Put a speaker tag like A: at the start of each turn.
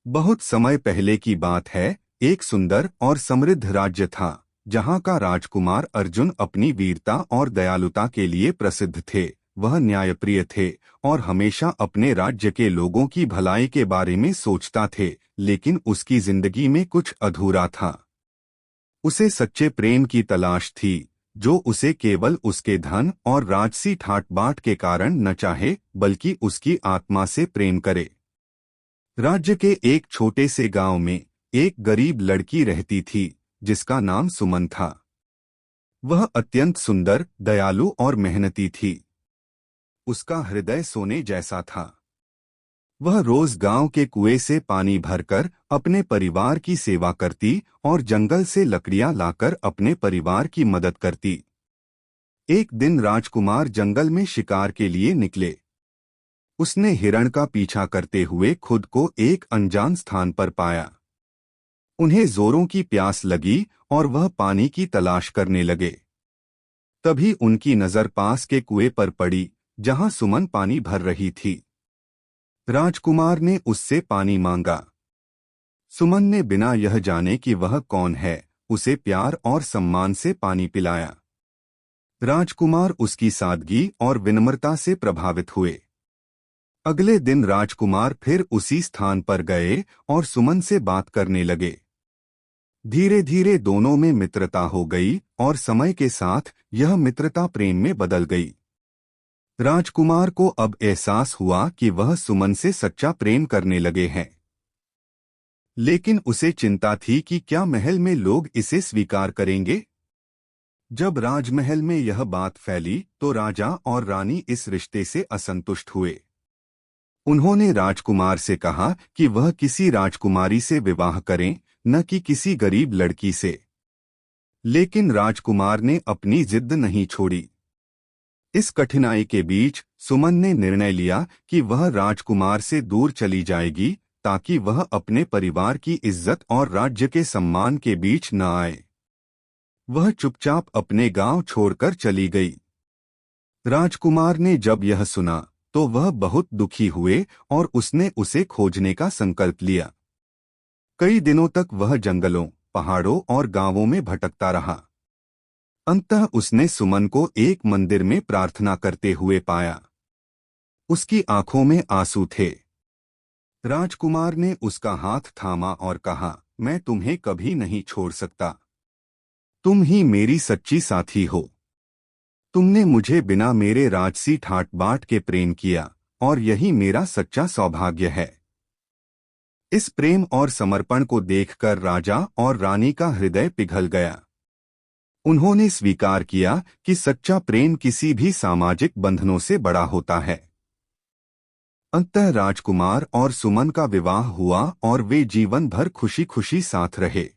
A: बहुत समय पहले की बात है। एक सुंदर और समृद्ध राज्य था, जहाँ का राजकुमार अर्जुन अपनी वीरता और दयालुता के लिए प्रसिद्ध थे। वह न्यायप्रिय थे और हमेशा अपने राज्य के लोगों की भलाई के बारे में सोचता थे, लेकिन उसकी जिंदगी में कुछ अधूरा था। उसे सच्चे प्रेम की तलाश थी, जो उसे केवल उसके धन और राजसी ठाट बाट के कारण न चाहे, बल्कि उसकी आत्मा से प्रेम करे। राज्य के एक छोटे से गांव में एक गरीब लड़की रहती थी, जिसका नाम सुमन था। वह अत्यंत सुंदर, दयालु और मेहनती थी। उसका हृदय सोने जैसा था। वह रोज गांव के कुएं से पानी भरकर अपने परिवार की सेवा करती और जंगल से लकड़ियां लाकर अपने परिवार की मदद करती। एक दिन राजकुमार जंगल में शिकार के लिए निकले। उसने हिरण का पीछा करते हुए खुद को एक अनजान स्थान पर पाया। उन्हें जोरों की प्यास लगी और वह पानी की तलाश करने लगे। तभी उनकी नजर पास के कुएं पर पड़ी, जहां सुमन पानी भर रही थी। राजकुमार ने उससे पानी मांगा। सुमन ने बिना यह जाने कि वह कौन है, उसे प्यार और सम्मान से पानी पिलाया। राजकुमार उसकी सादगी और विनम्रता से प्रभावित हुए। अगले दिन राजकुमार फिर उसी स्थान पर गए और सुमन से बात करने लगे। धीरे धीरे दोनों में मित्रता हो गई और समय के साथ यह मित्रता प्रेम में बदल गई। राजकुमार को अब एहसास हुआ कि वह सुमन से सच्चा प्रेम करने लगे हैं। लेकिन उसे चिंता थी कि क्या महल में लोग इसे स्वीकार करेंगे। जब राजमहल में यह बात फैली तो राजा और रानी इस रिश्ते से असंतुष्ट हुए। उन्होंने राजकुमार से कहा कि वह किसी राजकुमारी से विवाह करें, न कि किसी गरीब लड़की से। लेकिन राजकुमार ने अपनी जिद नहीं छोड़ी। इस कठिनाई के बीच सुमन ने निर्णय लिया कि वह राजकुमार से दूर चली जाएगी, ताकि वह अपने परिवार की इज्जत और राज्य के सम्मान के बीच न आए। वह चुपचाप अपने गांव छोड़कर चली गई। राजकुमार ने जब यह सुना तो वह बहुत दुखी हुए और उसने उसे खोजने का संकल्प लिया। कई दिनों तक वह जंगलों, पहाड़ों और गांवों में भटकता रहा। अंततः उसने सुमन को एक मंदिर में प्रार्थना करते हुए पाया। उसकी आंखों में आंसू थे। राजकुमार ने उसका हाथ थामा और कहा, मैं तुम्हें कभी नहीं छोड़ सकता। तुम ही मेरी सच्ची साथी हो। तुमने मुझे बिना मेरे राजसी ठाट बाट के प्रेम किया, और यही मेरा सच्चा सौभाग्य है। इस प्रेम और समर्पण को देखकर राजा और रानी का हृदय पिघल गया। उन्होंने स्वीकार किया कि सच्चा प्रेम किसी भी सामाजिक बंधनों से बड़ा होता है। अंततः राजकुमार और सुमन का विवाह हुआ और वे जीवन भर खुशी खुशी साथ रहे।